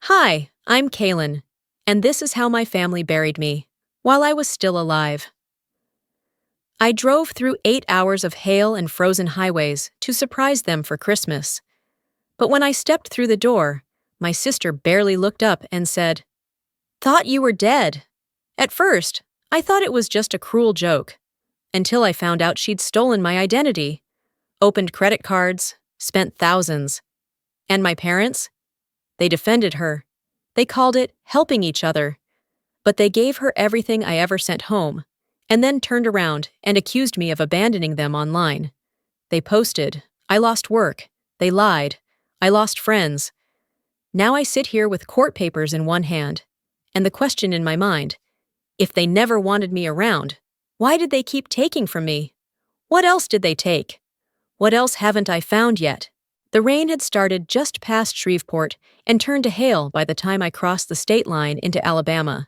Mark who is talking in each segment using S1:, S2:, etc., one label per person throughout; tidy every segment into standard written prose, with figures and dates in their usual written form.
S1: Hi, I'm Kaylin, and this is how my family buried me, while I was still alive. I drove through 8 hours of hail and frozen highways to surprise them for Christmas. But when I stepped through the door, my sister barely looked up and said, "Thought you were dead." At first, I thought it was just a cruel joke, until I found out she'd stolen my identity, opened credit cards, spent thousands. And my parents? They defended her. They called it helping each other. But they gave her everything I ever sent home, and then turned around and accused me of abandoning them online. They posted, I lost work. They lied. I lost friends. Now I sit here with court papers in one hand, and the question in my mind, if they never wanted me around, why did they keep taking from me? What else did they take? What else haven't I found yet? The rain had started just past Shreveport and turned to hail by the time I crossed the state line into Alabama.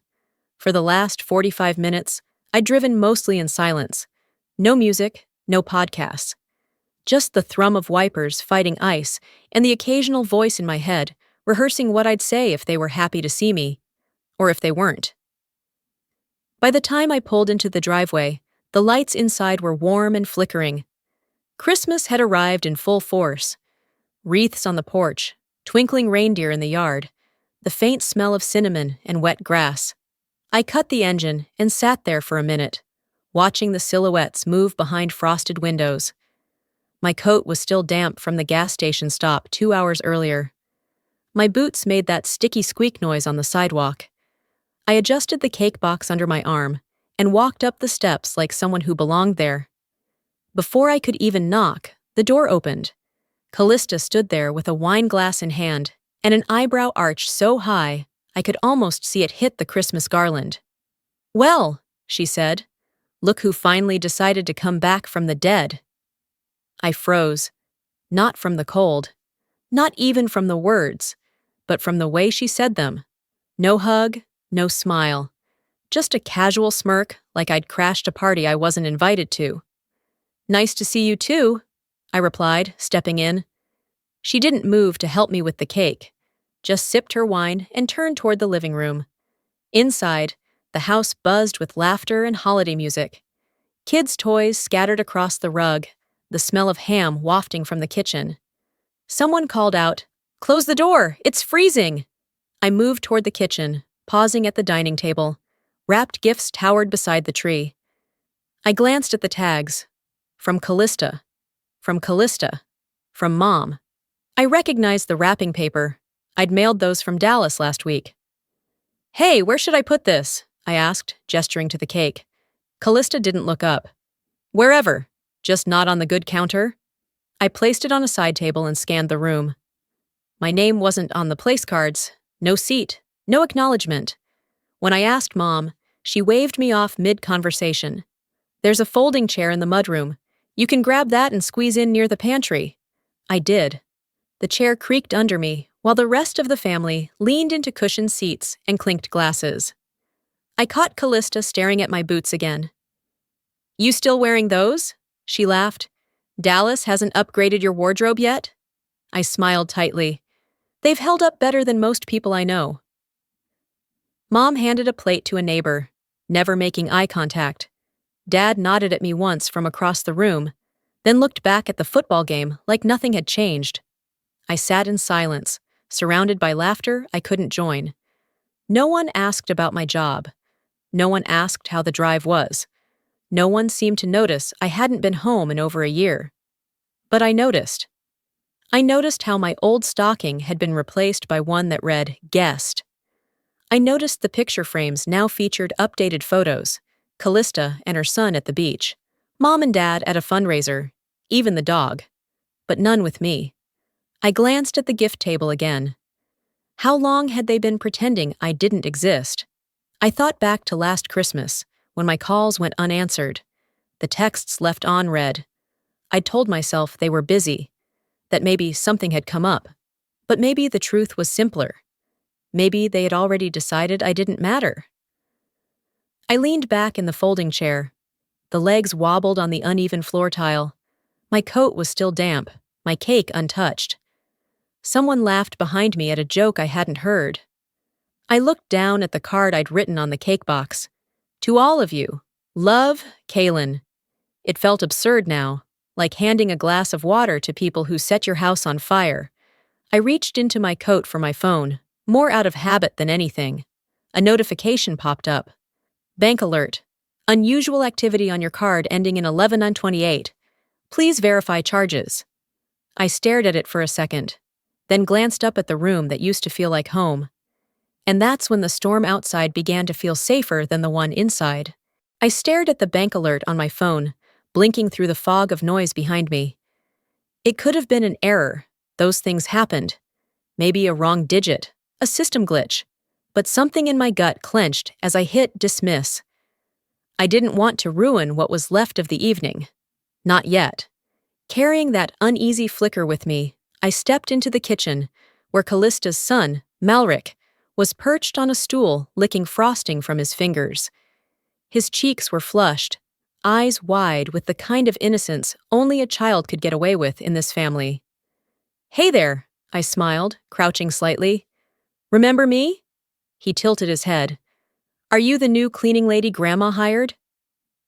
S1: For the last 45 minutes, I'd driven mostly in silence. No music, no podcasts. Just the thrum of wipers fighting ice and the occasional voice in my head rehearsing what I'd say if they were happy to see me, or if they weren't. By the time I pulled into the driveway, the lights inside were warm and flickering. Christmas had arrived in full force. Wreaths on the porch, twinkling reindeer in the yard, the faint smell of cinnamon and wet grass. I cut the engine and sat there for a minute, watching the silhouettes move behind frosted windows. My coat was still damp from the gas station stop 2 hours earlier. My boots made that sticky squeak noise on the sidewalk. I adjusted the cake box under my arm and walked up the steps like someone who belonged there. Before I could even knock, the door opened. Callista stood there with a wine glass in hand and an eyebrow arch so high I could almost see it hit the Christmas garland. "Well," she said, "look who finally decided to come back from the dead." I froze, not from the cold, not even from the words, but from the way she said them. No hug, no smile, just a casual smirk like I'd crashed a party I wasn't invited to. "Nice to see you too," I replied, stepping in. She didn't move to help me with the cake, just sipped her wine and turned toward the living room. Inside, the house buzzed with laughter and holiday music. Kids' toys scattered across the rug, the smell of ham wafting from the kitchen. Someone called out, "Close the door, it's freezing!" I moved toward the kitchen, pausing at the dining table. Wrapped gifts towered beside the tree. I glanced at the tags. From Callista. From Callista. From Mom. I recognized the wrapping paper. I'd mailed those from Dallas last week. "Hey, where should I put this?" I asked, gesturing to the cake. Callista didn't look up. "Wherever. Just not on the good counter." I placed it on a side table and scanned the room. My name wasn't on the place cards. No seat. No acknowledgement. When I asked Mom, she waved me off mid-conversation. "There's a folding chair in the mudroom. You can grab that and squeeze in near the pantry." I did. The chair creaked under me, while the rest of the family leaned into cushioned seats and clinked glasses. I caught Callista staring at my boots again. "You still wearing those?" She laughed. "Dallas hasn't upgraded your wardrobe yet?" I smiled tightly. "They've held up better than most people I know." Mom handed a plate to a neighbor, never making eye contact. Dad nodded at me once from across the room, then looked back at the football game like nothing had changed. I sat in silence, surrounded by laughter I couldn't join. No one asked about my job. No one asked how the drive was. No one seemed to notice I hadn't been home in over a year. But I noticed. I noticed how my old stocking had been replaced by one that read, "Guest." I noticed the picture frames now featured updated photos, Callista and her son at the beach, Mom and Dad at a fundraiser, even the dog. But none with me. I glanced at the gift table again. How long had they been pretending I didn't exist? I thought back to last Christmas, when my calls went unanswered, the texts left unread. I'd told myself they were busy, that maybe something had come up, but maybe the truth was simpler. Maybe they had already decided I didn't matter. I leaned back in the folding chair. The legs wobbled on the uneven floor tile. My coat was still damp, my cake untouched. Someone laughed behind me at a joke I hadn't heard, I looked down at the card I'd written on the cake box. To all of you, love, Kaylin. It felt absurd now, like handing a glass of water to people who set your house on fire. I reached into my coat for my phone, more out of habit than anything. A notification popped up. Bank alert. Unusual activity on your card ending in 11928. Please verify charges. I stared at it for a second, then glanced up at the room that used to feel like home. And that's when the storm outside began to feel safer than the one inside. I stared at the bank alert on my phone, blinking through the fog of noise behind me. It could have been an error. Those things happened. Maybe a wrong digit, a system glitch. But something in my gut clenched as I hit dismiss. I didn't want to ruin what was left of the evening. Not yet. Carrying that uneasy flicker with me, I stepped into the kitchen, where Callista's son, Malric, was perched on a stool licking frosting from his fingers. His cheeks were flushed, eyes wide with the kind of innocence only a child could get away with in this family. "Hey there," I smiled, crouching slightly. "Remember me?" He tilted his head. "Are you the new cleaning lady Grandma hired?"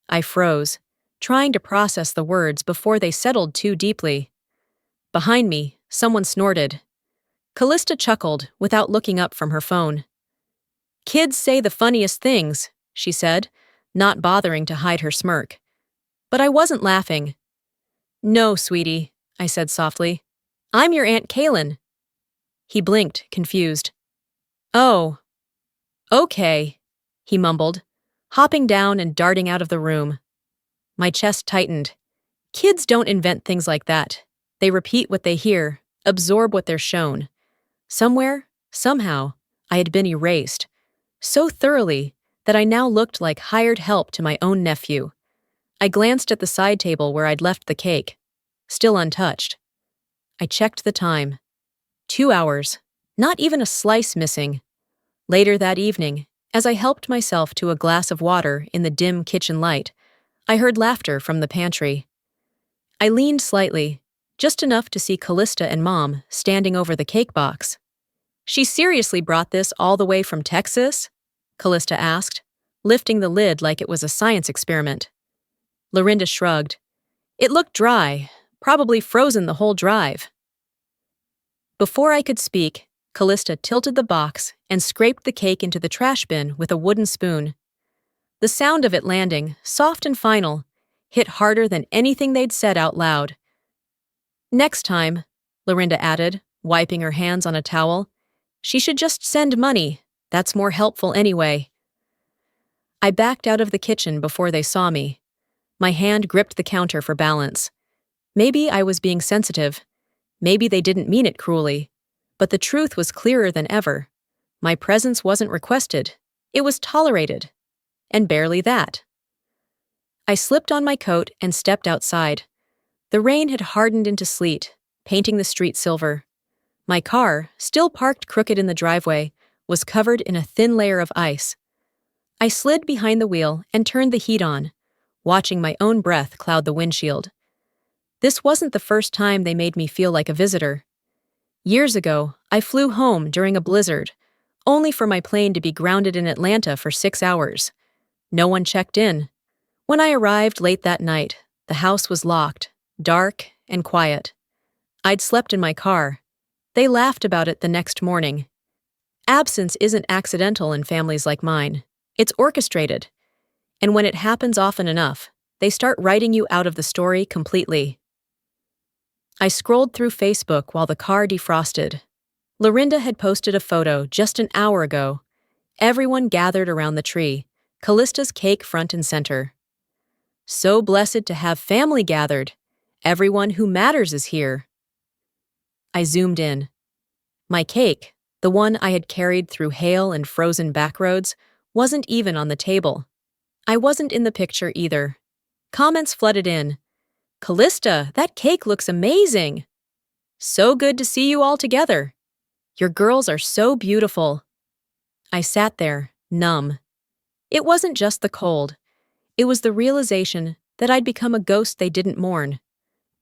S1: I froze, trying to process the words before they settled too deeply. Behind me, someone snorted. Callista chuckled without looking up from her phone. "Kids say the funniest things," she said, not bothering to hide her smirk. But I wasn't laughing. "No, sweetie," I said softly. "I'm your Aunt Kaylin." He blinked, confused. "Oh. Okay," he mumbled, hopping down and darting out of the room. My chest tightened. Kids don't invent things like that. They repeat what they hear, absorb what they're shown. Somewhere, somehow, I had been erased, so thoroughly that I now looked like hired help to my own nephew. I glanced at the side table where I'd left the cake, still untouched. I checked the time. 2 hours, not even a slice missing. Later that evening, as I helped myself to a glass of water in the dim kitchen light, I heard laughter from the pantry. I leaned slightly, just enough to see Callista and Mom standing over the cake box. "She seriously brought this all the way from Texas?" Callista asked, lifting the lid like it was a science experiment. Lorinda shrugged. "It looked dry, probably frozen the whole drive." Before I could speak, Callista tilted the box and scraped the cake into the trash bin with a wooden spoon. The sound of it landing, soft and final, hit harder than anything they'd said out loud. "Next time," Lorinda added, wiping her hands on a towel, "she should just send money. That's more helpful anyway." I backed out of the kitchen before they saw me. My hand gripped the counter for balance. Maybe I was being sensitive. Maybe they didn't mean it cruelly. But the truth was clearer than ever. My presence wasn't requested. It was tolerated. And barely that. I slipped on my coat and stepped outside. The rain had hardened into sleet, painting the street silver. My car, still parked crooked in the driveway, was covered in a thin layer of ice. I slid behind the wheel and turned the heat on, watching my own breath cloud the windshield. This wasn't the first time they made me feel like a visitor. Years ago, I flew home during a blizzard, only for my plane to be grounded in Atlanta for 6 hours. No one checked in. When I arrived late that night, the house was locked, dark and quiet. I'd slept in my car. They laughed about it the next morning. Absence isn't accidental in families like mine. It's orchestrated. And when it happens often enough, they start writing you out of the story completely. I scrolled through Facebook while the car defrosted. Lorinda had posted a photo just an hour ago. Everyone gathered around the tree, Callista's cake front and center. "So blessed to have family gathered. Everyone who matters is here." I zoomed in. My cake, the one I had carried through hail and frozen backroads, wasn't even on the table. I wasn't in the picture either. Comments flooded in. "Callista, that cake looks amazing." "So good to see you all together." "Your girls are so beautiful." I sat there, numb. It wasn't just the cold. It was the realization that I'd become a ghost they didn't mourn.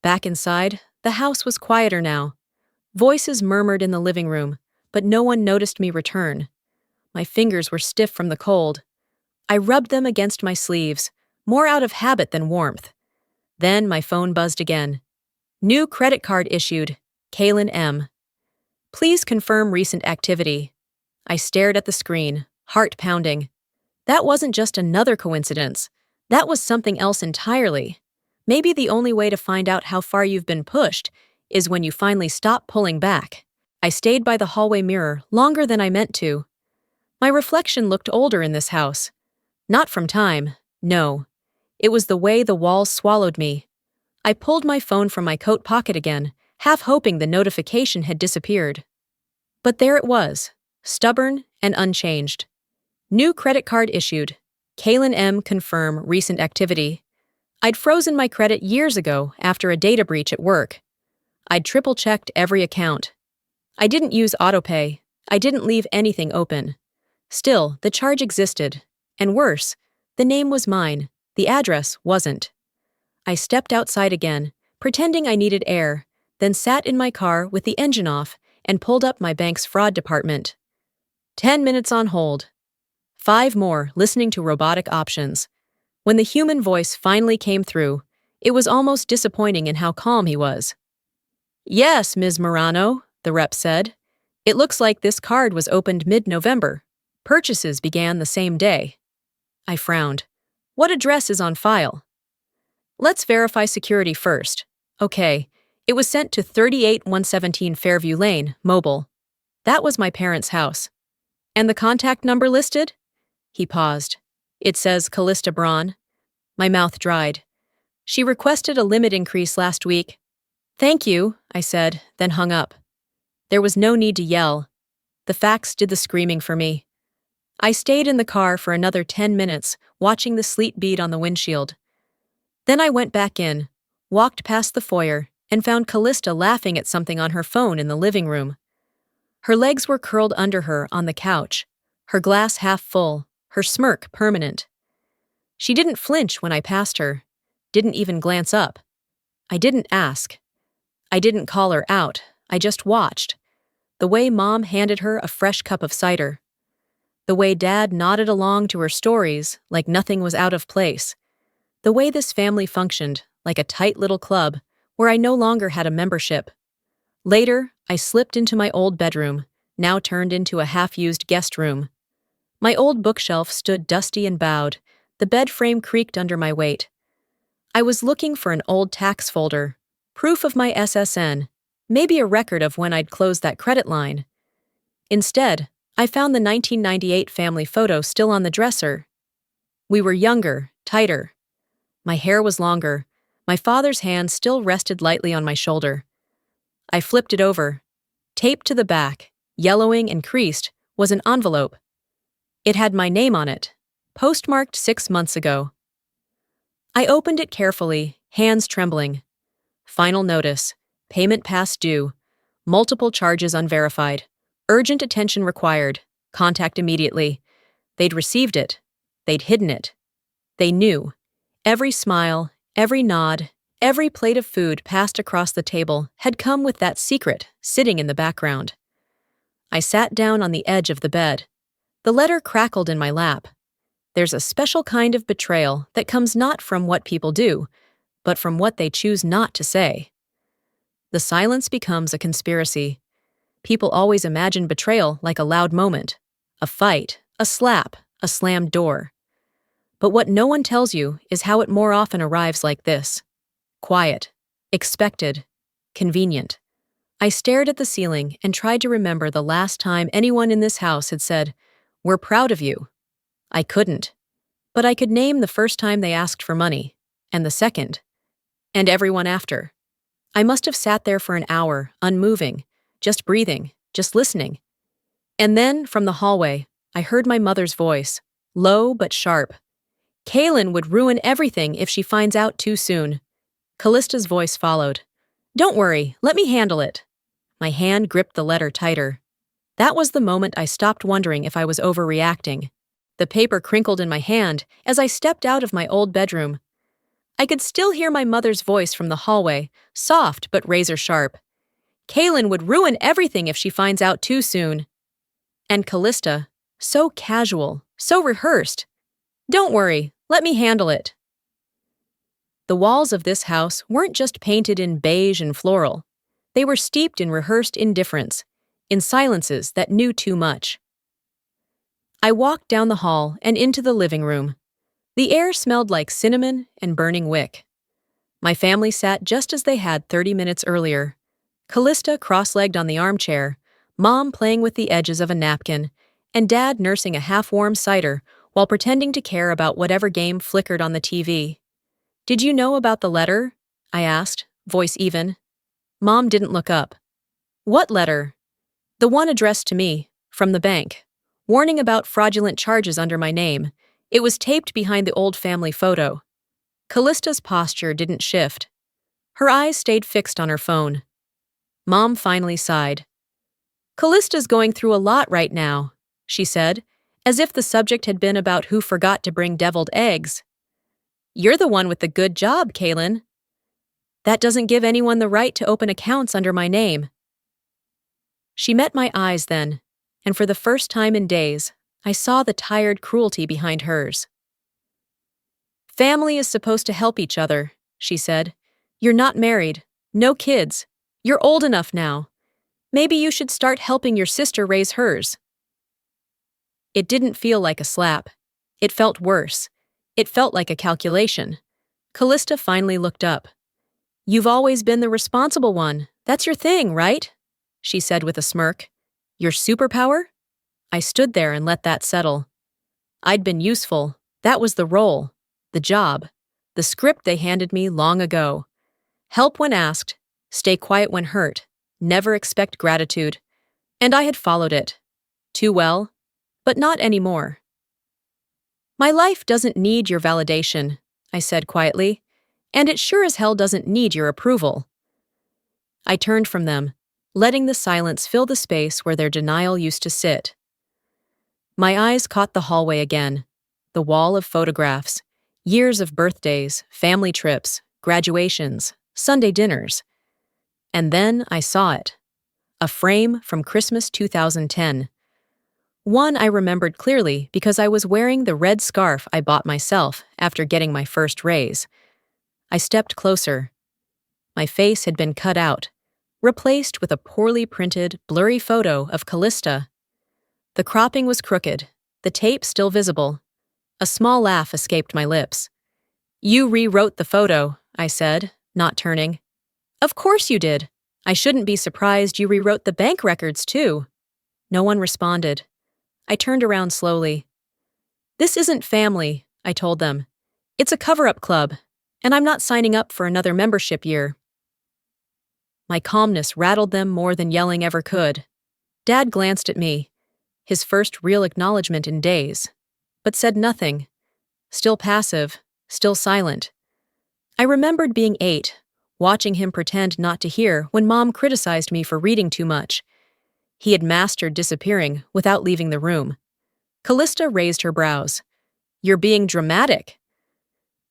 S1: Back inside, the house was quieter now. Voices murmured in the living room, but no one noticed me return. My fingers were stiff from the cold. I rubbed them against my sleeves, more out of habit than warmth. Then my phone buzzed again. New credit card issued. Kaylin M. Please confirm recent activity. I stared at the screen, heart pounding. That wasn't just another coincidence. That was something else entirely. Maybe the only way to find out how far you've been pushed is when you finally stop pulling back. I stayed by the hallway mirror longer than I meant to. My reflection looked older in this house. Not from time, no. It was the way the walls swallowed me. I pulled my phone from my coat pocket again, half hoping the notification had disappeared. But there it was, stubborn and unchanged. New credit card issued. Kaylin M. confirm recent activity. I'd frozen my credit years ago after a data breach at work. I'd triple-checked every account. I didn't use autopay. I didn't leave anything open. Still, the charge existed. And worse, the name was mine. The address wasn't. I stepped outside again, pretending I needed air, then sat in my car with the engine off and pulled up my bank's fraud department. 10 minutes on hold. 5 more, listening to robotic options. When the human voice finally came through, it was almost disappointing in how calm he was. Yes, Ms. Morano, the rep said. It looks like this card was opened mid-November. Purchases began the same day. I frowned. What address is on file? Let's verify security first. Okay, it was sent to 38117 Fairview Lane, Mobile. That was my parents' house. And the contact number listed? He paused. It says Callista Braun. My mouth dried. She requested a limit increase last week. Thank you, I said, then hung up. There was no need to yell. The facts did the screaming for me. I stayed in the car for another 10 minutes, watching the sleet bead on the windshield. Then I went back in, walked past the foyer, and found Callista laughing at something on her phone in the living room. Her legs were curled under her on the couch, her glass half full, her smirk permanent. She didn't flinch when I passed her, didn't even glance up. I didn't ask. I didn't call her out, I just watched. The way Mom handed her a fresh cup of cider. The way Dad nodded along to her stories like nothing was out of place. The way this family functioned like a tight little club where I no longer had a membership. Later, I slipped into my old bedroom, now turned into a half-used guest room. My old bookshelf stood dusty and bowed. The bed frame creaked under my weight. I was looking for an old tax folder, proof of my SSN, maybe a record of when I'd closed that credit line. Instead, I found the 1998 family photo still on the dresser. We were younger, tighter. My hair was longer. My father's hand still rested lightly on my shoulder. I flipped it over. Taped to the back, yellowing and creased, was an envelope. It had my name on it, postmarked 6 months ago. I opened it carefully, hands trembling. Final notice, payment past due, multiple charges unverified, urgent attention required, contact immediately. They'd received it. They'd hidden it. They knew. Every smile, every nod, every plate of food passed across the table had come with that secret sitting in the background. I sat down on the edge of the bed. The letter crackled in my lap. There's a special kind of betrayal that comes not from what people do, but from what they choose not to say. The silence becomes a conspiracy. People always imagine betrayal like a loud moment, a fight, a slap, a slammed door. But what no one tells you is how it more often arrives like this. Quiet, expected, convenient. I stared at the ceiling and tried to remember the last time anyone in this house had said, "We're proud of you." I couldn't. But I could name the first time they asked for money, and the second, and everyone after. I must have sat there for an hour, unmoving, just breathing, just listening. And then, from the hallway, I heard my mother's voice, low but sharp. Kaylin would ruin everything if she finds out too soon. Callista's voice followed. Don't worry, let me handle it. My hand gripped the letter tighter. That was the moment I stopped wondering if I was overreacting. The paper crinkled in my hand as I stepped out of my old bedroom. I could still hear my mother's voice from the hallway, soft but razor-sharp. Kaylin would ruin everything if she finds out too soon. And Callista, So casual, so rehearsed. Don't worry, let me handle it. The walls of this house weren't just painted in beige and floral. They were steeped in rehearsed indifference, in silences that knew too much. I walked down the hall and into the living room. The air smelled like cinnamon and burning wick. My family sat just as they had 30 minutes earlier. Callista cross-legged on the armchair, Mom playing with the edges of a napkin, and Dad nursing a half-warm cider while pretending to care about whatever game flickered on the TV. "Did you know about the letter?" I asked, voice even. Mom didn't look up. "What letter?" "The one addressed to me, from the bank. Warning about fraudulent charges under my name. It was taped behind the old family photo." Callista's posture didn't shift. Her eyes stayed fixed on her phone. Mom finally sighed. "Callista's going through a lot right now," she said, as if the subject had been about who forgot to bring deviled eggs. "You're the one with the good job, Kaylin." "That doesn't give anyone the right to open accounts under my name." She met my eyes then, and for the first time in days, I saw the tired cruelty behind hers. "Family is supposed to help each other," she said. "You're not married, no kids. You're old enough now. Maybe you should start helping your sister raise hers." It didn't feel like a slap. It felt worse. It felt like a calculation. Callista finally looked up. "You've always been the responsible one. That's your thing, right?" she said with a smirk. "Your superpower?" I stood there and let that settle. I'd been useful. That was the role, the job, the script they handed me long ago. Help when asked, stay quiet when hurt, never expect gratitude. And I had followed it. Too well, but not anymore. "My life doesn't need your validation," I said quietly, "and it sure as hell doesn't need your approval." I turned from them, letting the silence fill the space where their denial used to sit. My eyes caught the hallway again, the wall of photographs, years of birthdays, family trips, graduations, Sunday dinners. And then I saw it. A frame from Christmas 2010. One I remembered clearly because I was wearing the red scarf I bought myself after getting my first raise. I stepped closer. My face had been cut out, replaced with a poorly printed, blurry photo of Callista. The cropping was crooked, the tape still visible. A small laugh escaped my lips. "You rewrote the photo," I said, not turning. "Of course you did. I shouldn't be surprised you rewrote the bank records, too." No one responded. I turned around slowly. "This isn't family," I told them. "It's a cover-up club, and I'm not signing up for another membership year." My calmness rattled them more than yelling ever could. Dad glanced at me, his first real acknowledgement in days, but said nothing. Still passive, still silent. I remembered being 8, watching him pretend not to hear when Mom criticized me for reading too much. He had mastered disappearing without leaving the room. Callista raised her brows. "You're being dramatic."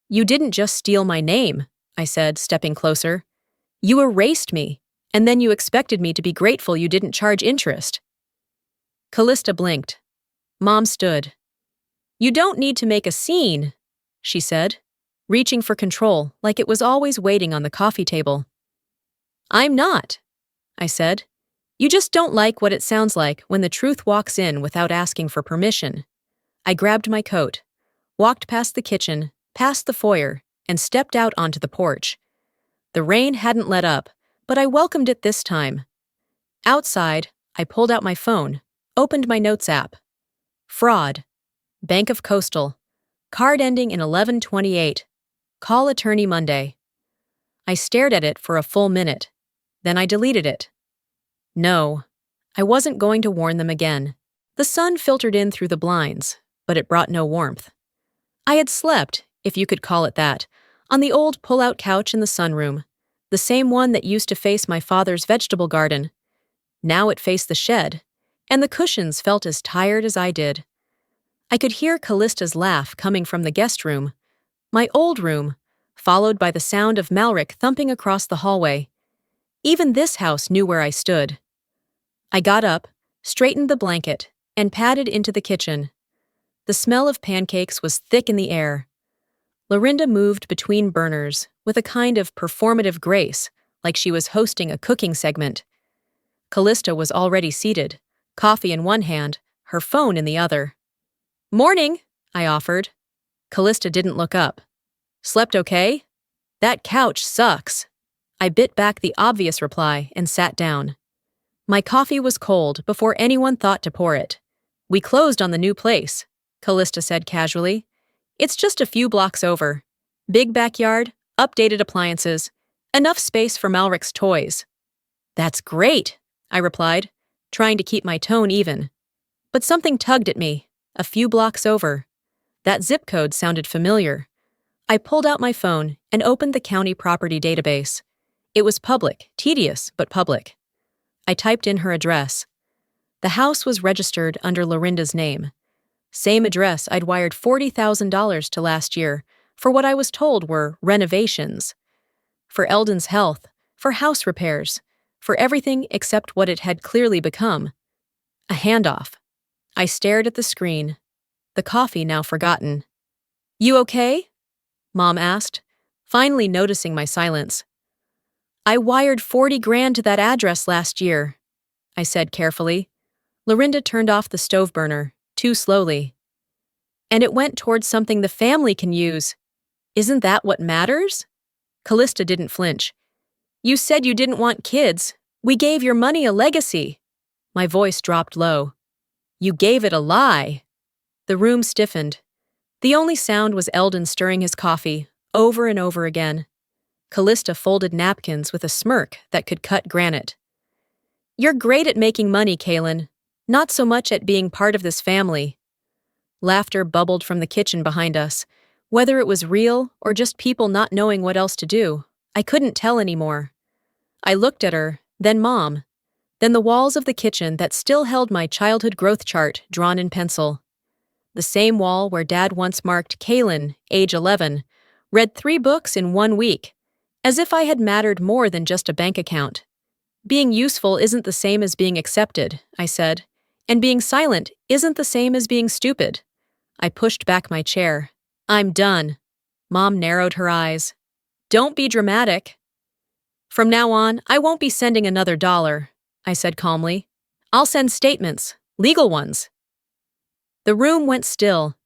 S1: "You didn't just steal my name," I said, stepping closer. "You erased me, and then you expected me to be grateful you didn't charge interest." Callista blinked. Mom stood. "You don't need to make a scene," she said, reaching for control like it was always waiting on the coffee table. "I'm not," I said. "You just don't like what it sounds like when the truth walks in without asking for permission." I grabbed my coat, walked past the kitchen, past the foyer, and stepped out onto the porch. The rain hadn't let up, but I welcomed it this time. Outside, I pulled out my phone, opened my notes app. Fraud. Bank of Coastal. Card ending in 1128. Call attorney Monday. I stared at it for a full minute. Then I deleted it. No, I wasn't going to warn them again. The sun filtered in through the blinds, but it brought no warmth. I had slept, if you could call it that, on the old pull-out couch in the sunroom, the same one that used to face my father's vegetable garden. Now it faced the shed, and the cushions felt as tired as I did. I could hear Callista's laugh coming from the guest room, my old room, followed by the sound of Malric thumping across the hallway. Even this house knew where I stood. I got up, straightened the blanket, and padded into the kitchen. The smell of pancakes was thick in the air. Lorinda moved between burners with a kind of performative grace, like she was hosting a cooking segment. Callista was already seated, coffee in one hand, her phone in the other. "Morning," I offered. Callista didn't look up. "Slept okay?" "That couch sucks." I bit back the obvious reply and sat down. My coffee was cold before anyone thought to pour it. "We closed on the new place," Callista said casually. "It's just a few blocks over. Big backyard, updated appliances, enough space for Malric's toys." "That's great," I replied, trying to keep my tone even. But something tugged at me, a few blocks over. That zip code sounded familiar. I pulled out my phone and opened the county property database. It was public, tedious, but public. I typed in her address. The house was registered under Lorinda's name. Same address I'd wired $40,000 to last year for what I was told were renovations. For Eldon's health, for house repairs, for everything except what it had clearly become. A handoff. I stared at the screen, the coffee now forgotten. "You okay?" Mom asked, finally noticing my silence. "I wired 40 grand to that address last year," I said carefully. Lorinda turned off the stove burner, too slowly. "And it went towards something the family can use. Isn't that what matters?" Callista didn't flinch. "You said you didn't want kids. We gave your money a legacy." My voice dropped low. "You gave it a lie." The room stiffened. The only sound was Eldon stirring his coffee, over and over again. Callista folded napkins with a smirk that could cut granite. "You're great at making money, Kaylin. Not so much at being part of this family." Laughter bubbled from the kitchen behind us. Whether it was real or just people not knowing what else to do, I couldn't tell anymore. I looked at her, then Mom, then the walls of the kitchen that still held my childhood growth chart drawn in pencil. The same wall where Dad once marked Kaylin, age 11, read 3 books in 1 week, as if I had mattered more than just a bank account. "Being useful isn't the same as being accepted," I said, "and being silent isn't the same as being stupid." I pushed back my chair. "I'm done." Mom narrowed her eyes. "Don't be dramatic." "From now on, I won't be sending another $1, I said calmly. "I'll send statements, legal ones." The room went still.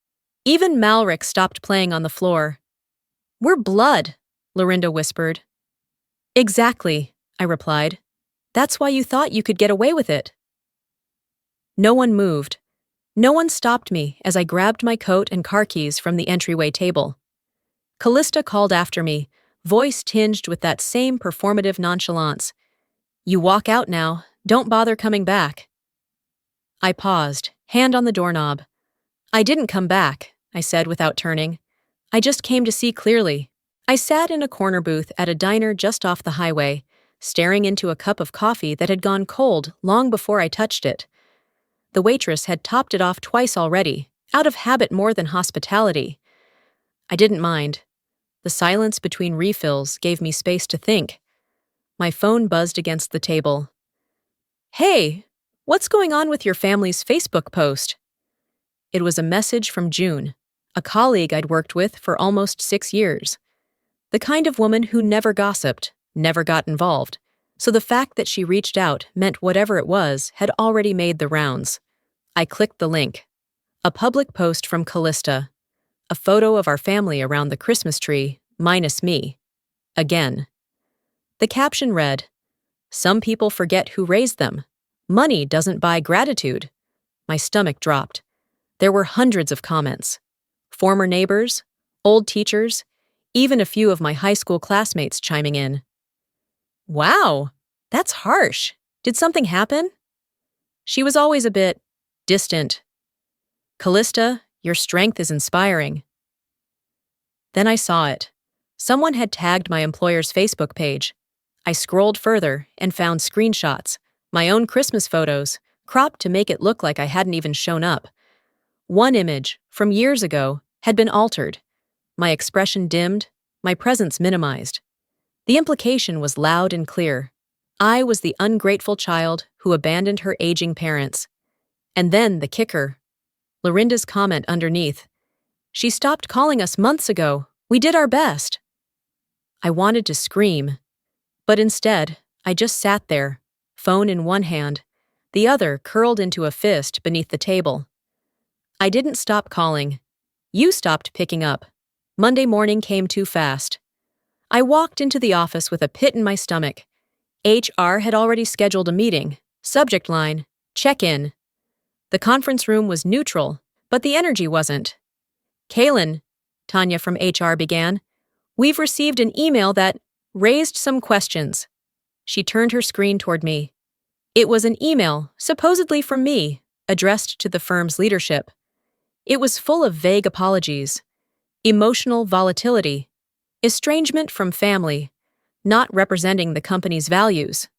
S1: Even Malric stopped playing on the floor. "We're blood," Lorinda whispered. "Exactly," I replied. "That's why you thought you could get away with it." No one moved. No one stopped me as I grabbed my coat and car keys from the entryway table. Callista called after me, voice tinged with that same performative nonchalance. "You walk out now. Don't bother coming back." I paused, hand on the doorknob. "I didn't come back," I said without turning. "I just came to see clearly." I sat in a corner booth at a diner just off the highway, staring into a cup of coffee that had gone cold long before I touched it. The waitress had topped it off twice already, out of habit more than hospitality. I didn't mind. The silence between refills gave me space to think. My phone buzzed against the table. "Hey, what's going on with your family's Facebook post?" It was a message from June, a colleague I'd worked with for almost 6 years. The kind of woman who never gossiped, never got involved, so the fact that she reached out meant whatever it was had already made the rounds. I clicked the link. A public post from Callista. A photo of our family around the Christmas tree, minus me. Again. The caption read, "Some people forget who raised them. Money doesn't buy gratitude." My stomach dropped. There were hundreds of comments. Former neighbors, old teachers, even a few of my high school classmates chiming in. "Wow, that's harsh. Did something happen?" She was always a bit distant. "Callista, your strength is inspiring." Then I saw it. Someone had tagged my employer's Facebook page. I scrolled further and found screenshots, my own Christmas photos, cropped to make it look like I hadn't even shown up. One image, from years ago, had been altered. My expression dimmed, my presence minimized. The implication was loud and clear. I was the ungrateful child who abandoned her aging parents. And then the kicker. Lorinda's comment underneath. She stopped calling us months ago. We did our best. I wanted to scream, but instead, I just sat there, phone in one hand, the other curled into a fist beneath the table. I didn't stop calling. You stopped picking up. Monday morning came too fast. I walked into the office with a pit in my stomach. HR had already scheduled a meeting. Subject line, check-in. The conference room was neutral, but the energy wasn't. Kaylin, Tanya from HR began, we've received an email that raised some questions. She turned her screen toward me. It was an email, supposedly from me, addressed to the firm's leadership. It was full of vague apologies, emotional volatility, estrangement from family, not representing the company's values.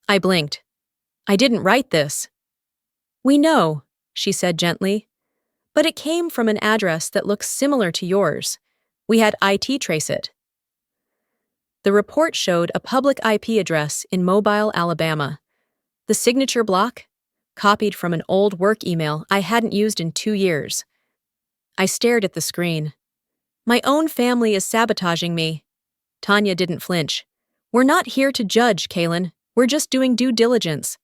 S1: I blinked. I didn't write this. We know, she said gently, but it came from an address that looks similar to yours. We had IT trace it. The report showed a public IP address in Mobile, Alabama. The signature block? Copied from an old work email I hadn't used in 2 years. I stared at the screen. My own family is sabotaging me. Tanya didn't flinch. We're not here to judge, Kaylin. We're just doing due diligence.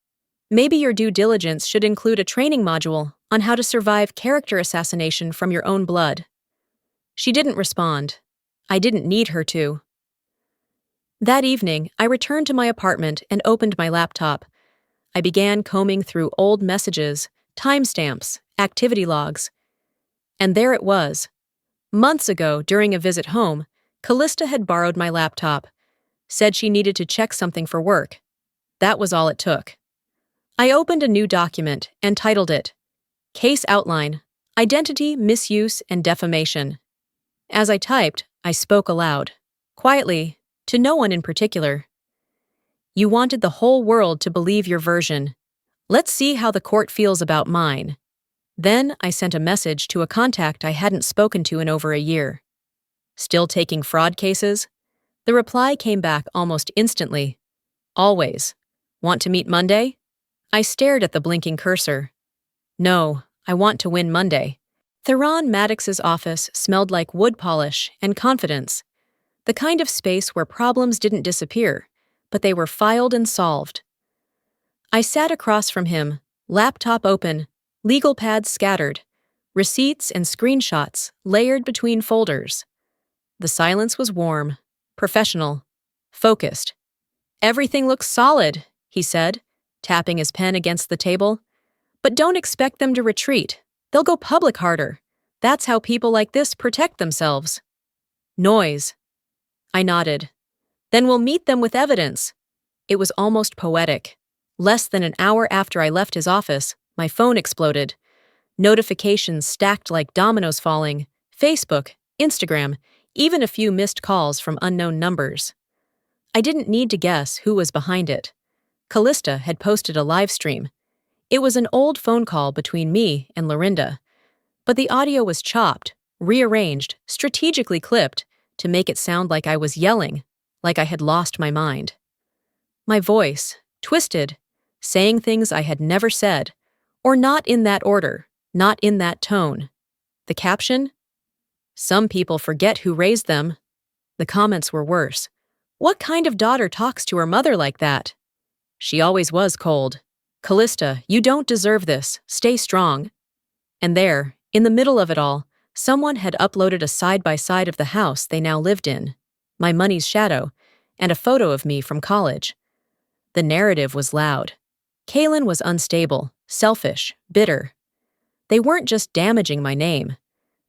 S1: Maybe your due diligence should include a training module on how to survive character assassination from your own blood. She didn't respond. I didn't need her to. That evening, I returned to my apartment and opened my laptop. I began combing through old messages, timestamps, activity logs. And there it was. Months ago, during a visit home, Callista had borrowed my laptop, said she needed to check something for work. That was all it took. I opened a new document and titled it, Case Outline, Identity, Misuse, and Defamation. As I typed, I spoke aloud, quietly, to no one in particular. You wanted the whole world to believe your version. Let's see how the court feels about mine. Then I sent a message to a contact I hadn't spoken to in over a year. Still taking fraud cases? The reply came back almost instantly. Always. Want to meet Monday? I stared at the blinking cursor. No, I want to win Monday. Theron Maddox's office smelled like wood polish and confidence, the kind of space where problems didn't disappear, but they were filed and solved. I sat across from him, laptop open, legal pads scattered, receipts and screenshots layered between folders. The silence was warm, professional, focused. Everything looks solid, he said, tapping his pen against the table. But don't expect them to retreat. They'll go public harder. That's how people like this protect themselves. Noise. I nodded. Then we'll meet them with evidence. It was almost poetic. Less than an hour after I left his office, my phone exploded. Notifications stacked like dominoes falling. Facebook, Instagram, even a few missed calls from unknown numbers. I didn't need to guess who was behind it. Callista had posted a live stream. It was an old phone call between me and Lorinda, but the audio was chopped, rearranged, strategically clipped to make it sound like I was yelling, like I had lost my mind. My voice, twisted, saying things I had never said, or not in that order, not in that tone. The caption? Some people forget who raised them. The comments were worse. What kind of daughter talks to her mother like that? She always was cold. Callista, you don't deserve this. Stay strong. And there, in the middle of it all, someone had uploaded a side-by-side of the house they now lived in, my money's shadow, and a photo of me from college. The narrative was loud. Kaylin was unstable, selfish, bitter. They weren't just damaging my name.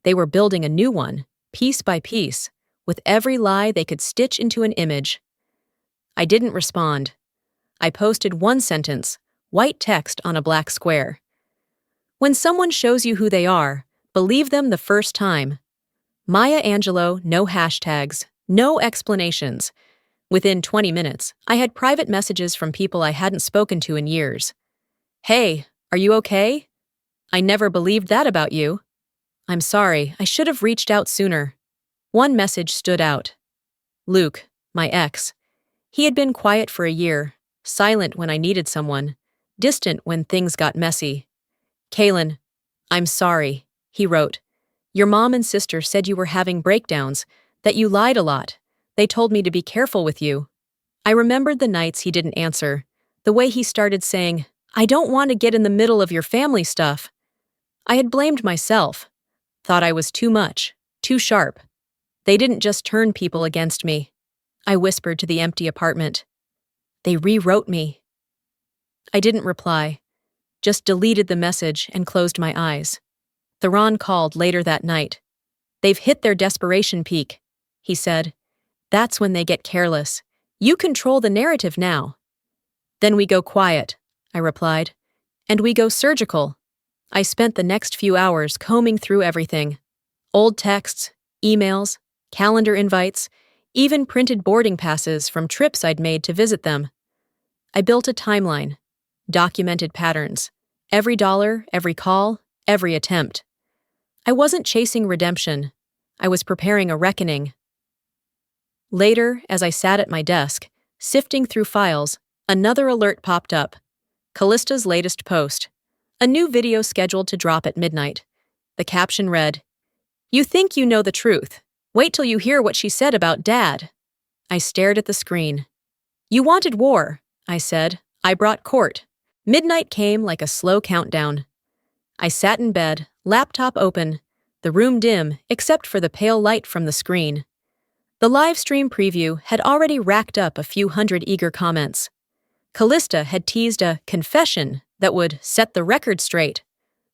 S1: They were building a new one, piece by piece, with every lie they could stitch into an image. I didn't respond. I posted one sentence, white text on a black square. When someone shows you who they are, believe them the first time. Maya Angelou, no hashtags, no explanations. Within 20 minutes, I had private messages from people I hadn't spoken to in years. Hey, are you okay? I never believed that about you. I'm sorry, I should have reached out sooner. One message stood out. Luke, my ex. He had been quiet for a year, silent when I needed someone, distant when things got messy. Kaylin, I'm sorry, he wrote. Your mom and sister said you were having breakdowns, that you lied a lot. They told me to be careful with you. I remembered the nights he didn't answer, the way he started saying, I don't want to get in the middle of your family stuff. I had blamed myself, thought I was too much, too sharp. They didn't just turn people against me. I whispered to the empty apartment. They rewrote me. I didn't reply, just deleted the message and closed my eyes. Theron called later that night. They've hit their desperation peak, he said. That's when they get careless. You control the narrative now. Then we go quiet, I replied. And we go surgical. I spent the next few hours combing through everything. Old texts, emails, calendar invites, even printed boarding passes from trips I'd made to visit them. I built a timeline, documented patterns, every dollar, every call, every attempt. I wasn't chasing redemption. I was preparing a reckoning. Later, as I sat at my desk, sifting through files, another alert popped up. Callista's latest post. A new video scheduled to drop at midnight. The caption read, You think you know the truth. Wait till you hear what she said about Dad. I stared at the screen. You wanted war, I said. I brought court. Midnight came like a slow countdown. I sat in bed, laptop open, the room dim except for the pale light from the screen. The live stream preview had already racked up a few hundred eager comments. Callista had teased a confession that would set the record straight.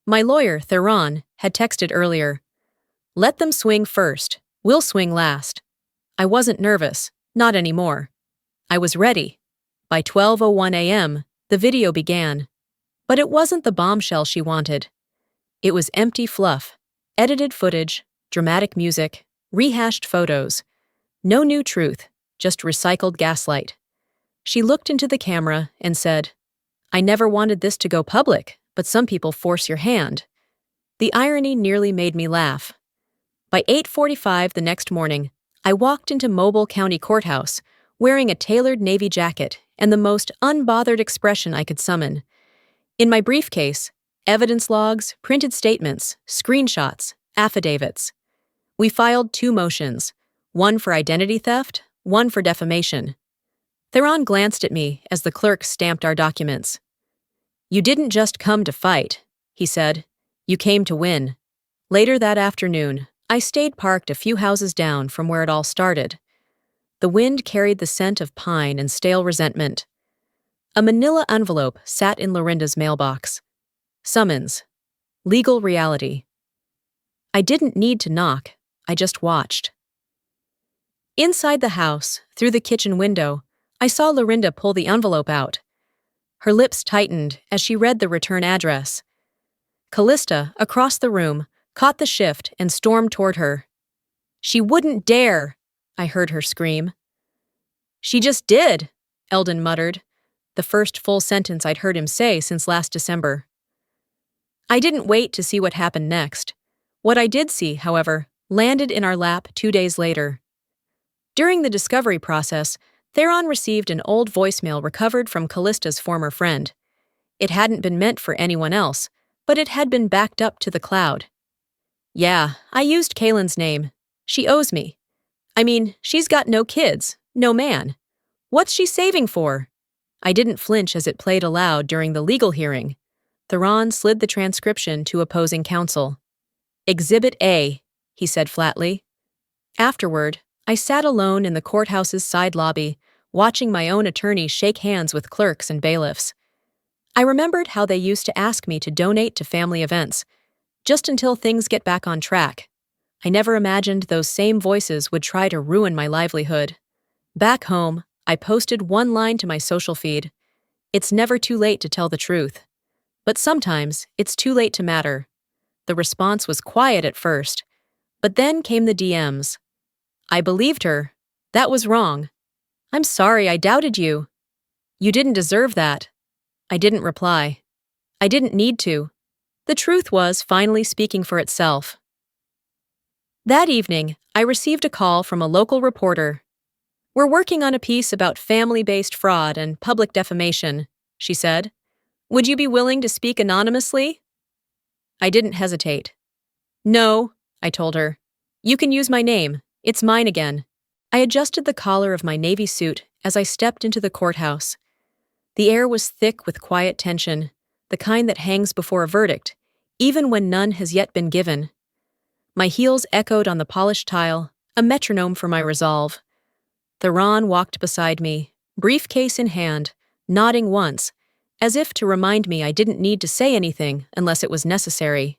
S1: My lawyer, Theron, had texted earlier. Let them swing first. We'll swing last. I wasn't nervous, not anymore. I was ready. By 12:01 a.m., the video began. But it wasn't the bombshell she wanted. It was empty fluff, edited footage, dramatic music, rehashed photos. No new truth, just recycled gaslight. She looked into the camera and said, I never wanted this to go public, but some people force your hand. The irony nearly made me laugh. By 8:45 the next morning, I walked into Mobile County Courthouse, wearing a tailored navy jacket and the most unbothered expression I could summon. In my briefcase, evidence logs, printed statements, screenshots, affidavits. We filed 2 motions, one for identity theft, one for defamation. Theron glanced at me as the clerk stamped our documents. You didn't just come to fight, he said. You came to win. Later that afternoon, I stayed parked a few houses down from where it all started. The wind carried the scent of pine and stale resentment. A manila envelope sat in Lorinda's mailbox. Summons. Legal reality. I didn't need to knock. I just watched. Inside the house, through the kitchen window, I saw Lorinda pull the envelope out. Her lips tightened as she read the return address. Callista, across the room, caught the shift and stormed toward her. She wouldn't dare, I heard her scream. She just did, Eldon muttered, the first full sentence I'd heard him say since last December. I didn't wait to see what happened next. What I did see, however, landed in our lap 2 days later. During the discovery process, Theron received an old voicemail recovered from Callista's former friend. It hadn't been meant for anyone else, but it had been backed up to the cloud. Yeah, I used Kaylin's name. She owes me. I mean, she's got no kids, no man. What's she saving for? I didn't flinch as it played aloud during the legal hearing. Theron slid the transcription to opposing counsel. Exhibit A, he said flatly. Afterward, I sat alone in the courthouse's side lobby, watching my own attorney shake hands with clerks and bailiffs. I remembered how they used to ask me to donate to family events, just until things get back on track. I never imagined those same voices would try to ruin my livelihood. Back home, I posted one line to my social feed. It's never too late to tell the truth. But sometimes, it's too late to matter. The response was quiet at first, but then came the DMs. I believed her. That was wrong. I'm sorry I doubted you. You didn't deserve that. I didn't reply. I didn't need to. The truth was finally speaking for itself. That evening, I received a call from a local reporter. We're working on a piece about family-based fraud and public defamation, she said. Would you be willing to speak anonymously? I didn't hesitate. No, I told her. You can use my name. It's mine again. I adjusted the collar of my navy suit as I stepped into the courthouse. The air was thick with quiet tension, the kind that hangs before a verdict, even when none has yet been given. My heels echoed on the polished tile, a metronome for my resolve. Theron walked beside me, briefcase in hand, nodding once, as if to remind me I didn't need to say anything unless it was necessary.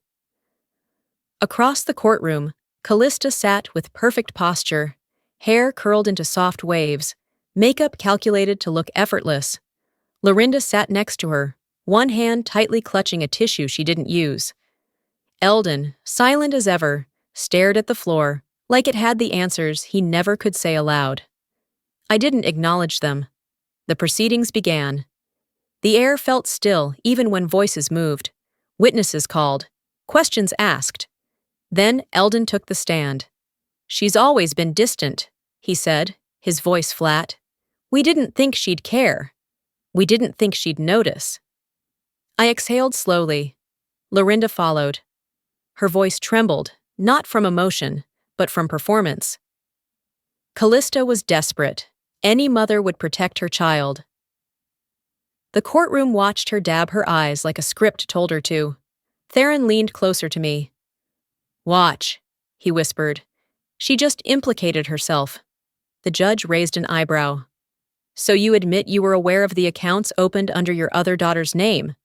S1: Across the courtroom, Callista sat with perfect posture, hair curled into soft waves, makeup calculated to look effortless. Lorinda sat next to her, one hand tightly clutching a tissue she didn't use. Eldon, silent as ever, stared at the floor, like it had the answers he never could say aloud. I didn't acknowledge them. The proceedings began. The air felt still even when voices moved, witnesses called, questions asked. Then Eldon took the stand. "She's always been distant," he said, his voice flat. "We didn't think she'd care. We didn't think she'd notice." I exhaled slowly. Lorinda followed. Her voice trembled, not from emotion, but from performance. Callista was desperate. Any mother would protect her child. The courtroom watched her dab her eyes like a script told her to. Theron leaned closer to me. "Watch," he whispered. "She just implicated herself." The judge raised an eyebrow. "So you admit you were aware of the accounts opened under your other daughter's name?"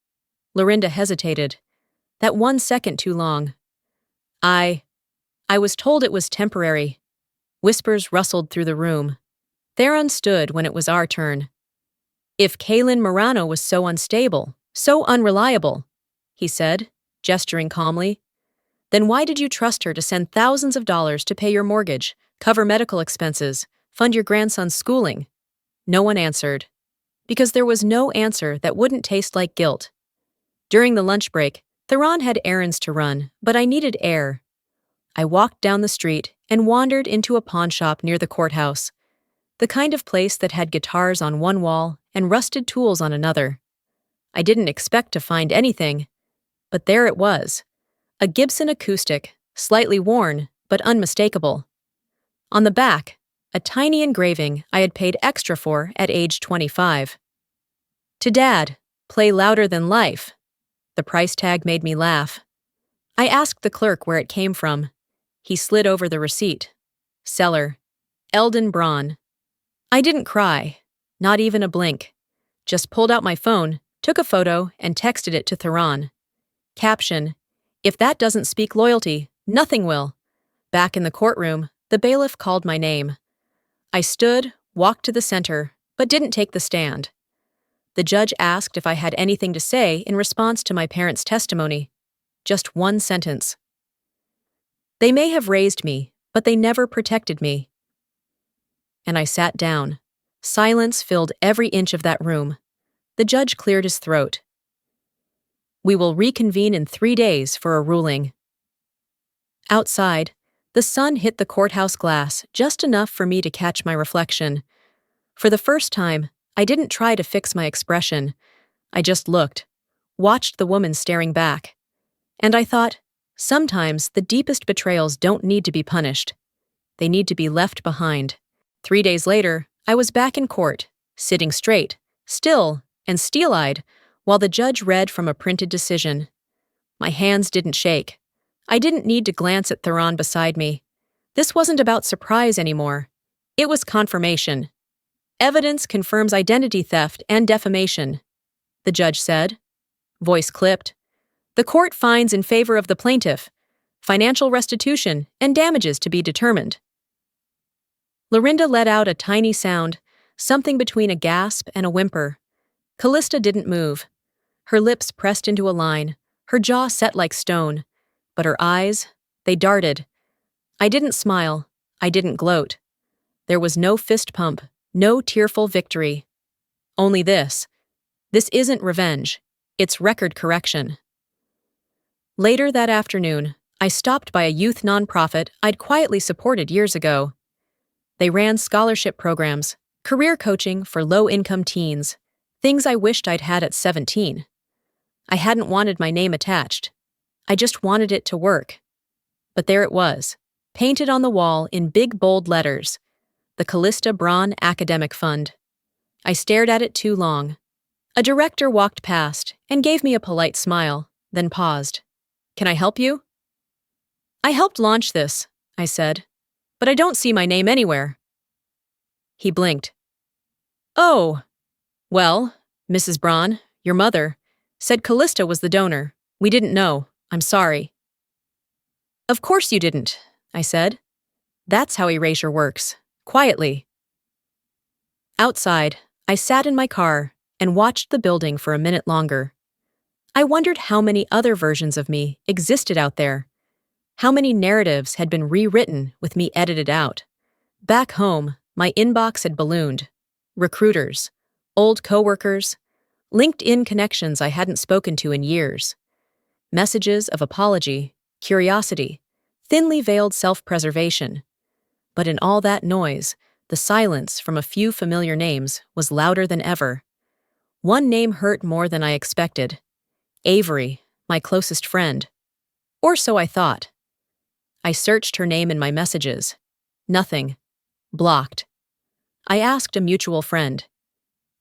S1: Lorinda hesitated. That 1 second too long. I was told it was temporary." Whispers rustled through the room. Theron stood when it was our turn. "If Kaylin Morano was so unstable, so unreliable," he said, gesturing calmly, "then why did you trust her to send thousands of dollars to pay your mortgage, cover medical expenses, fund your grandson's schooling?" No one answered. Because there was no answer that wouldn't taste like guilt. During the lunch break, Theron had errands to run, but I needed air. I walked down the street and wandered into a pawn shop near the courthouse, the kind of place that had guitars on one wall and rusted tools on another. I didn't expect to find anything, but there it was. A Gibson acoustic, slightly worn, but unmistakable. On the back, a tiny engraving I had paid extra for at age 25. "To Dad, play louder than life." The price tag made me laugh. I asked the clerk where it came from. He slid over the receipt. Seller, Eldon Braun. I didn't cry, not even a blink. Just pulled out my phone, took a photo, and texted it to Theron. Caption, "If that doesn't speak loyalty, nothing will." Back in the courtroom, the bailiff called my name. I stood, walked to the center, but didn't take the stand. The judge asked if I had anything to say in response to my parents' testimony. Just one sentence. "They may have raised me, but they never protected me." And I sat down. Silence filled every inch of that room. The judge cleared his throat. "We will reconvene in 3 days for a ruling." Outside, the sun hit the courthouse glass just enough for me to catch my reflection. For the first time, I didn't try to fix my expression. I just looked, watched the woman staring back. And I thought, sometimes the deepest betrayals don't need to be punished. They need to be left behind. 3 days later, I was back in court, sitting straight, still, and steel-eyed, while the judge read from a printed decision. My hands didn't shake. I didn't need to glance at Theron beside me. This wasn't about surprise anymore. It was confirmation. "Evidence confirms identity theft and defamation," the judge said. Voice clipped. "The court finds in favor of the plaintiff. Financial restitution and damages to be determined." Lorinda let out a tiny sound, something between a gasp and a whimper. Callista didn't move. Her lips pressed into a line, her jaw set like stone. But her eyes, they darted. I didn't smile. I didn't gloat. There was no fist pump, no tearful victory. Only this. This isn't revenge. It's record correction. Later that afternoon, I stopped by a youth nonprofit I'd quietly supported years ago. They ran scholarship programs, career coaching for low-income teens, things I wished I'd had at 17. I hadn't wanted my name attached. I just wanted it to work. But there it was, painted on the wall in big bold letters, the Callista Braun Academic Fund. I stared at it too long. A director walked past and gave me a polite smile, then paused. "Can I help you?" "I helped launch this," I said, "but I don't see my name anywhere." He blinked. "Oh, well, Mrs. Braun, your mother, said Callista was the donor. We didn't know. I'm sorry." "Of course you didn't," I said. "That's how erasure works. Quietly." Outside, I sat in my car and watched the building for a minute longer. I wondered how many other versions of me existed out there. How many narratives had been rewritten with me edited out. Back home, my inbox had ballooned. Recruiters, old coworkers, LinkedIn connections I hadn't spoken to in years. Messages of apology, curiosity, thinly veiled self-preservation. But in all that noise, the silence from a few familiar names was louder than ever. One name hurt more than I expected. Avery, my closest friend. Or so I thought. I searched her name in my messages. Nothing. Blocked. I asked a mutual friend.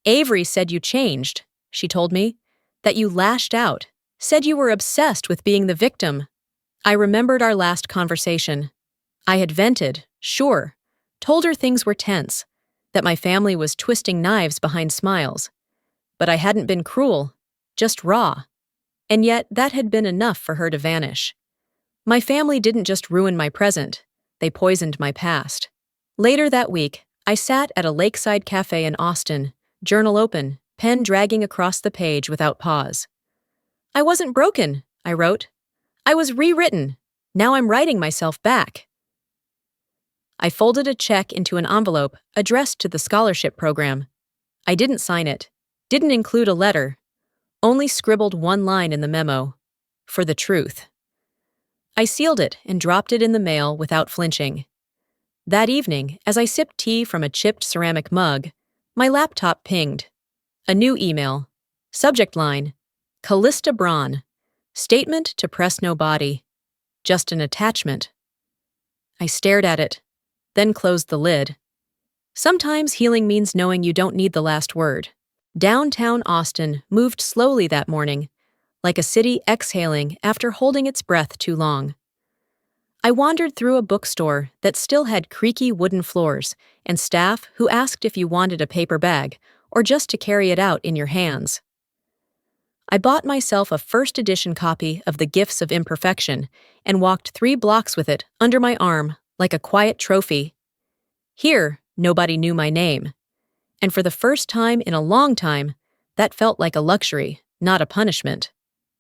S1: "Avery said you changed," she told me, "that you lashed out, said you were obsessed with being the victim." I remembered our last conversation. I had vented, sure, told her things were tense, that my family was twisting knives behind smiles. But I hadn't been cruel, just raw. And yet that had been enough for her to vanish. My family didn't just ruin my present, they poisoned my past. Later that week, I sat at a lakeside cafe in Austin, journal open, pen dragging across the page without pause. "I wasn't broken," I wrote. "I was rewritten. Now I'm writing myself back." I folded a check into an envelope addressed to the scholarship program. I didn't sign it, didn't include a letter, only scribbled one line in the memo, "For the truth." I sealed it and dropped it in the mail without flinching. That evening, as I sipped tea from a chipped ceramic mug, my laptop pinged. A new email. Subject line, Callista Braun. Statement to press no body. Just an attachment. I stared at it, then closed the lid. Sometimes healing means knowing you don't need the last word. Downtown Austin moved slowly that morning, like a city exhaling after holding its breath too long. I wandered through a bookstore that still had creaky wooden floors and staff who asked if you wanted a paper bag or just to carry it out in your hands. I bought myself a first edition copy of The Gifts of Imperfection and walked 3 blocks with it under my arm like a quiet trophy. Here, nobody knew my name. And for the first time in a long time, that felt like a luxury, not a punishment.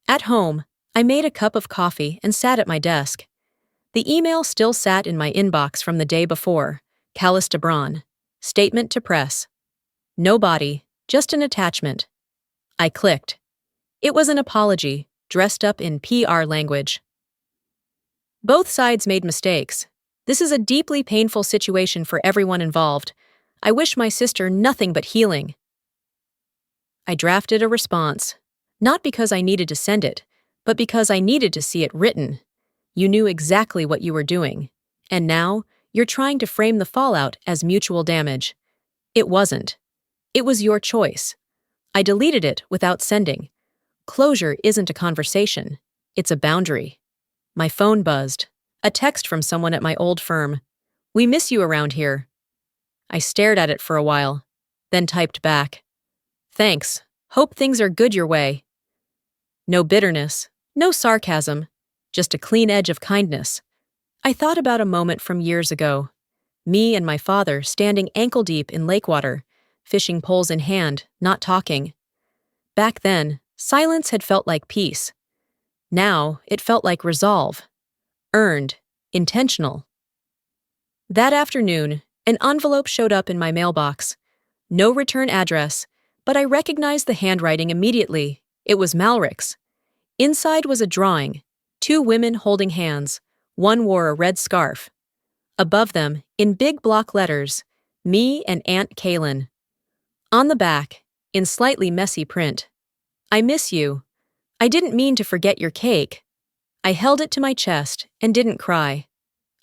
S1: At home, I made a cup of coffee and sat at my desk. The email still sat in my inbox from the day before. Callista Braun. Statement to press. No body, just an attachment. I clicked. It was an apology, dressed up in PR language. Both sides made mistakes. This is a deeply painful situation for everyone involved. I wish my sister nothing but healing. I drafted a response, not because I needed to send it, but because I needed to see it written. You knew exactly what you were doing, and now you're trying to frame the fallout as mutual damage. It wasn't. It was your choice. I deleted it without sending. Closure isn't a conversation. It's a boundary. My phone buzzed. A text from someone at my old firm. "We miss you around here." I stared at it for a while, then typed back. "Thanks. Hope things are good your way." No bitterness, no sarcasm, just a clean edge of kindness. I thought about a moment from years ago. Me and my father standing ankle-deep in lake water, fishing poles in hand, not talking. Back then, silence had felt like peace. Now, it felt like resolve. Earned, intentional. That afternoon, an envelope showed up in my mailbox. No return address, but I recognized the handwriting immediately. It was Malrick's. Inside was a drawing, 2 women holding hands. One wore a red scarf. Above them, in big block letters, me and Aunt Kaylin. On the back, in slightly messy print, "I miss you. I didn't mean to forget your cake. I held it to my chest and didn't cry.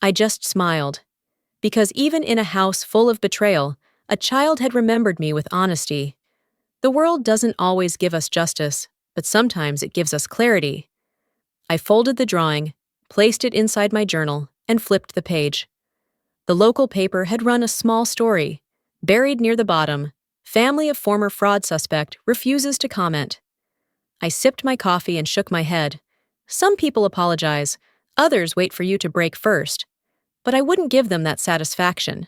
S1: I just smiled. Because even in a house full of betrayal, a child had remembered me with honesty. The world doesn't always give us justice, but sometimes it gives us clarity. I folded the drawing, placed it inside my journal, and flipped the page. The local paper had run a small story. Buried near the bottom, family of former fraud suspect refuses to comment. I sipped my coffee and shook my head. Some people apologize, others wait for you to break first. But I wouldn't give them that satisfaction.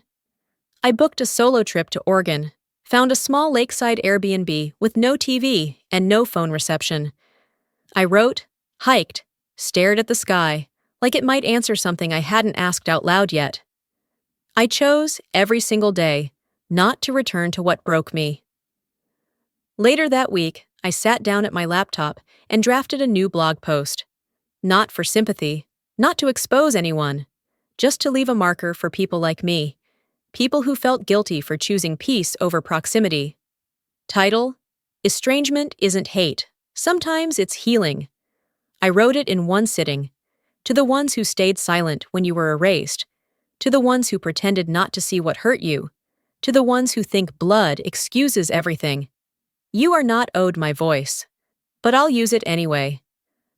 S1: I booked a solo trip to Oregon, found a small lakeside Airbnb with no TV and no phone reception. I wrote, hiked, stared at the sky, like it might answer something I hadn't asked out loud yet. I chose, every single day, not to return to what broke me. Later that week, I sat down at my laptop and drafted a new blog post. Not for sympathy, not to expose anyone, just to leave a marker for people like me, people who felt guilty for choosing peace over proximity. Title: Estrangement Isn't Hate. Sometimes it's healing. I wrote it in one sitting. To the ones who stayed silent when you were erased. To the ones who pretended not to see what hurt you. To the ones who think blood excuses everything. You are not owed my voice. But I'll use it anyway.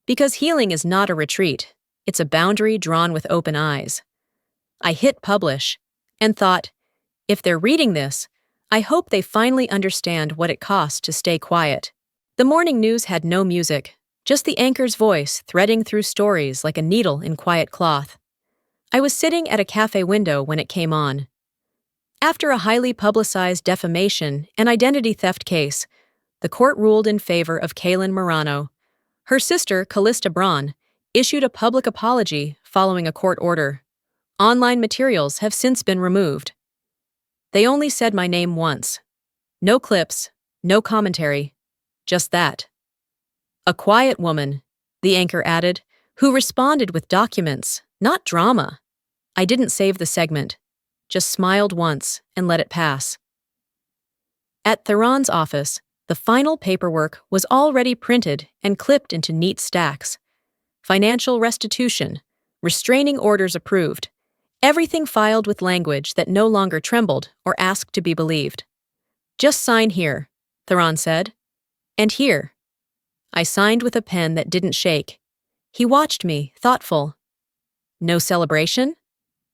S1: Because healing is not a retreat. It's a boundary drawn with open eyes. I hit publish and thought, if they're reading this, I hope they finally understand what it costs to stay quiet. The morning news had no music, just the anchor's voice threading through stories like a needle in quiet cloth. I was sitting at a cafe window when it came on. After a highly publicized defamation and identity theft case, the court ruled in favor of Kaylin Morano. Her sister, Callista Braun, issued a public apology following a court order. Online materials have since been removed. They only said my name once. No clips, no commentary, just that. A quiet woman, the anchor added, who responded with documents, not drama. I didn't save the segment, just smiled once and let it pass. At Theron's office, the final paperwork was already printed and clipped into neat stacks. Financial restitution, restraining orders approved, everything filed with language that no longer trembled or asked to be believed. Just sign here, Theron said. And here. I signed with a pen that didn't shake. He watched me, thoughtful. No celebration?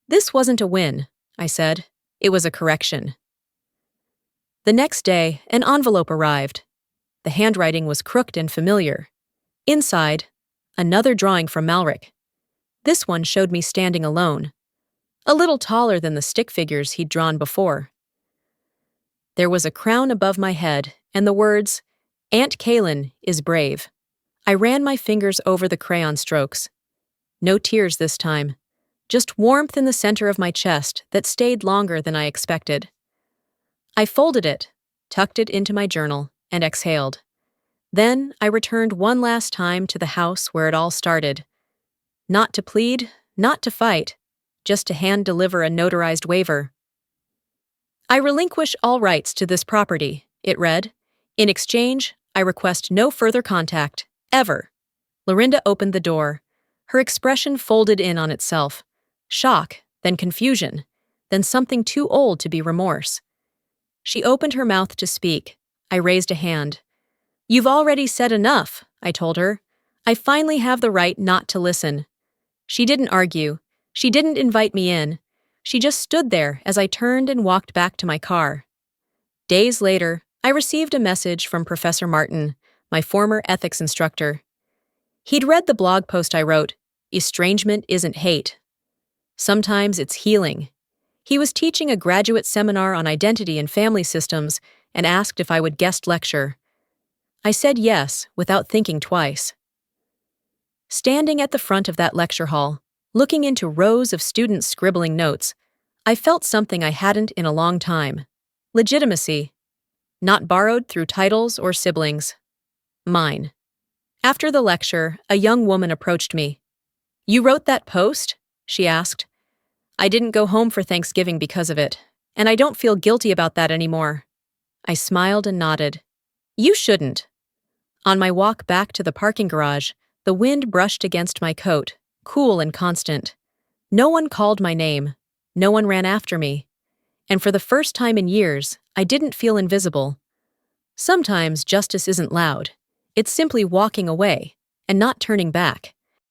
S1: This wasn't a win, I said. It was a correction. The next day, an envelope arrived. The handwriting was crooked and familiar. Inside, another drawing from Malric. This one showed me standing alone, a little taller than the stick figures he'd drawn before. There was a crown above my head and the words, Aunt Kaylin is brave. I ran my fingers over the crayon strokes. No tears this time, just warmth in the center of my chest that stayed longer than I expected. I folded it, tucked it into my journal, and exhaled. Then I returned one last time to the house where it all started. Not to plead, not to fight, just to hand-deliver a notarized waiver. I relinquish all rights to this property, it read. In exchange, I request no further contact, ever. Lorinda opened the door. Her expression folded in on itself. Shock, then confusion, then something too old to be remorse. She opened her mouth to speak. I raised a hand. You've already said enough, I told her. I finally have the right not to listen. She didn't argue. She didn't invite me in. She just stood there as I turned and walked back to my car. Days later, I received a message from Professor Martin, my former ethics instructor. He'd read the blog post I wrote, Estrangement Isn't Hate. Sometimes it's healing. He was teaching a graduate seminar on identity and family systems and asked if I would guest lecture. I said yes, without thinking twice. Standing at the front of that lecture hall, looking into rows of students scribbling notes, I felt something I hadn't in a long time. Legitimacy. Not borrowed through titles or siblings. Mine. After the lecture, a young woman approached me. You wrote that post? She asked. I didn't go home for Thanksgiving because of it, and I don't feel guilty about that anymore. I smiled and nodded. You shouldn't. On my walk back to the parking garage, The wind brushed against my coat, cool and constant. No one called my name. No one ran after me. And for the first time in years, I didn't feel invisible. Sometimes justice isn't loud. It's simply walking away and not turning back.